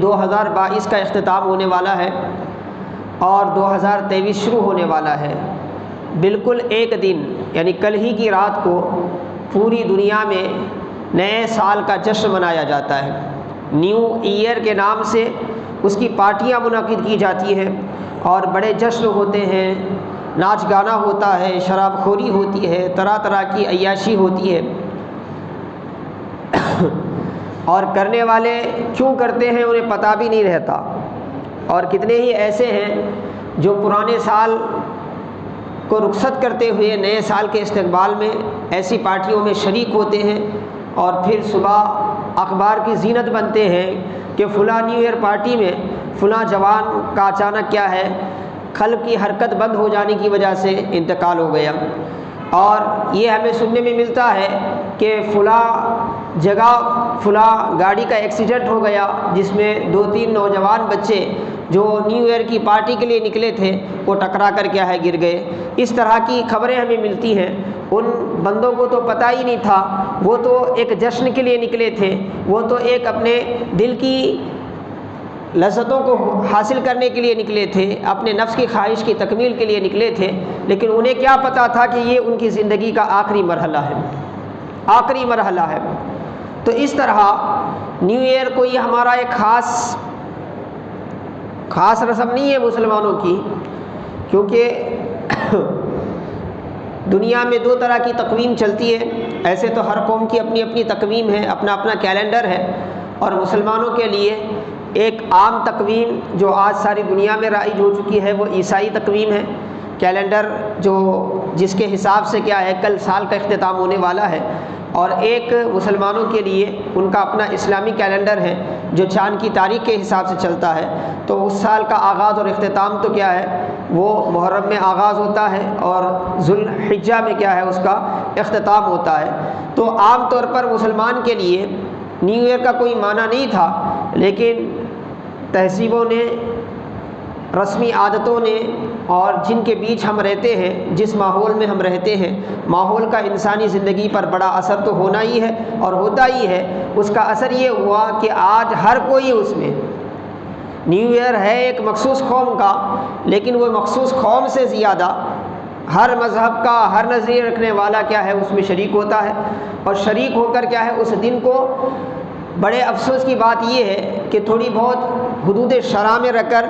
2022 کا اختتام ہونے والا ہے اور 2023 شروع ہونے والا ہے۔ بالکل ایک دن یعنی کل ہی کی رات کو پوری دنیا میں نئے سال کا جشن منایا جاتا ہے۔ نیو ایئر کے نام سے اس کی پارٹیاں منعقد کی جاتی ہیں اور بڑے جشن ہوتے ہیں، ناچ گانا ہوتا ہے، شراب خوری ہوتی ہے، طرح طرح کی عیاشی ہوتی ہے۔ اور کرنے والے کیوں کرتے ہیں انہیں پتہ بھی نہیں رہتا، اور کتنے ہی ایسے ہیں جو پرانے سال کو رخصت کرتے ہوئے نئے سال کے استقبال میں ایسی پارٹیوں میں شریک ہوتے ہیں، اور پھر صبح اخبار کی زینت بنتے ہیں کہ فلاں نیو ایئر پارٹی میں فلاں جوان کا اچانک کیا ہے قلب کی حرکت بند ہو جانے کی وجہ سے انتقال ہو گیا، اور یہ ہمیں سننے میں ملتا ہے کہ فلاں جگہ فلاں گاڑی کا ایکسیڈنٹ ہو گیا جس میں 2-3 نوجوان بچے جو نیو ایئر کی پارٹی کے لیے نکلے تھے وہ ٹکرا کر کیا ہے گر گئے۔ اس طرح کی خبریں ہمیں ملتی ہیں۔ ان بندوں کو تو پتہ ہی نہیں تھا، وہ تو ایک جشن کے لیے نکلے تھے، وہ تو ایک اپنے دل کی لذتوں کو حاصل کرنے کے لیے نکلے تھے، اپنے نفس کی خواہش کی تکمیل کے لیے نکلے تھے، لیکن انہیں کیا پتہ تھا کہ یہ ان کی زندگی کا آخری مرحلہ ہے، آخری مرحلہ ہے۔ تو اس طرح نیو ایئر کوئی ہمارا ایک خاص رسم نہیں ہے مسلمانوں کی، کیونکہ دنیا میں 2 طرح کی تقویم چلتی ہے۔ ایسے تو ہر قوم کی اپنی اپنی تقویم ہے، اپنا اپنا کیلنڈر ہے، اور مسلمانوں کے لیے ایک عام تقویم جو آج ساری دنیا میں رائج ہو چکی ہے وہ عیسائی تقویم ہے۔ کیلنڈر جس کے حساب سے کیا ہے کل سال کا اختتام ہونے والا ہے، اور ایک مسلمانوں کے لیے ان کا اپنا اسلامی کیلنڈر ہے جو چاند کی تاریخ کے حساب سے چلتا ہے۔ تو اس سال کا آغاز اور اختتام تو کیا ہے وہ محرم میں آغاز ہوتا ہے اور ذوالحجہ میں کیا ہے اس کا اختتام ہوتا ہے۔ تو عام طور پر مسلمان کے لیے نیو ایئر کا کوئی معنی نہیں تھا، لیکن تہذیبوں نے، رسمی عادتوں نے، اور جن کے بیچ ہم رہتے ہیں، جس ماحول میں ہم رہتے ہیں، ماحول کا انسانی زندگی پر بڑا اثر تو ہونا ہی ہے اور ہوتا ہی ہے۔ اس کا اثر یہ ہوا کہ آج ہر کوئی اس میں نیو ایئر ہے ایک مخصوص قوم کا، لیکن وہ مخصوص قوم سے زیادہ ہر مذہب کا، ہر نظریہ رکھنے والا کیا ہے اس میں شریک ہوتا ہے، اور شریک ہو کر کیا ہے اس دن کو، بڑے افسوس کی بات یہ ہے کہ تھوڑی بہت حدود شرع میں رکھ کر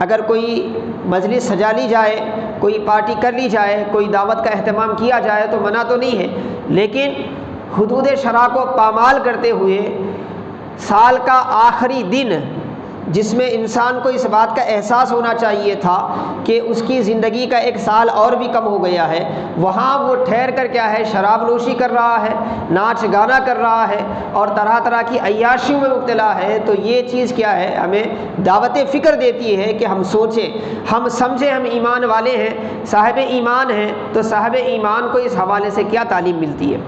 اگر کوئی مجلس سجا لی جائے، کوئی پارٹی کر لی جائے، کوئی دعوت کا اہتمام کیا جائے تو منع تو نہیں ہے، لیکن حدود شرع کو پامال کرتے ہوئے سال کا آخری دن جس میں انسان کو اس بات کا احساس ہونا چاہیے تھا کہ اس کی زندگی کا ایک سال اور بھی کم ہو گیا ہے، وہاں وہ ٹھہر کر کیا ہے شراب نوشی کر رہا ہے، ناچ گانا کر رہا ہے اور طرح طرح کی عیاشیوں میں مبتلا ہے۔ تو یہ چیز کیا ہے ہمیں دعوت فکر دیتی ہے کہ ہم سوچیں، ہم سمجھیں، ہم ایمان والے ہیں، صاحب ایمان ہیں، تو صاحب ایمان کو اس حوالے سے کیا تعلیم ملتی ہے۔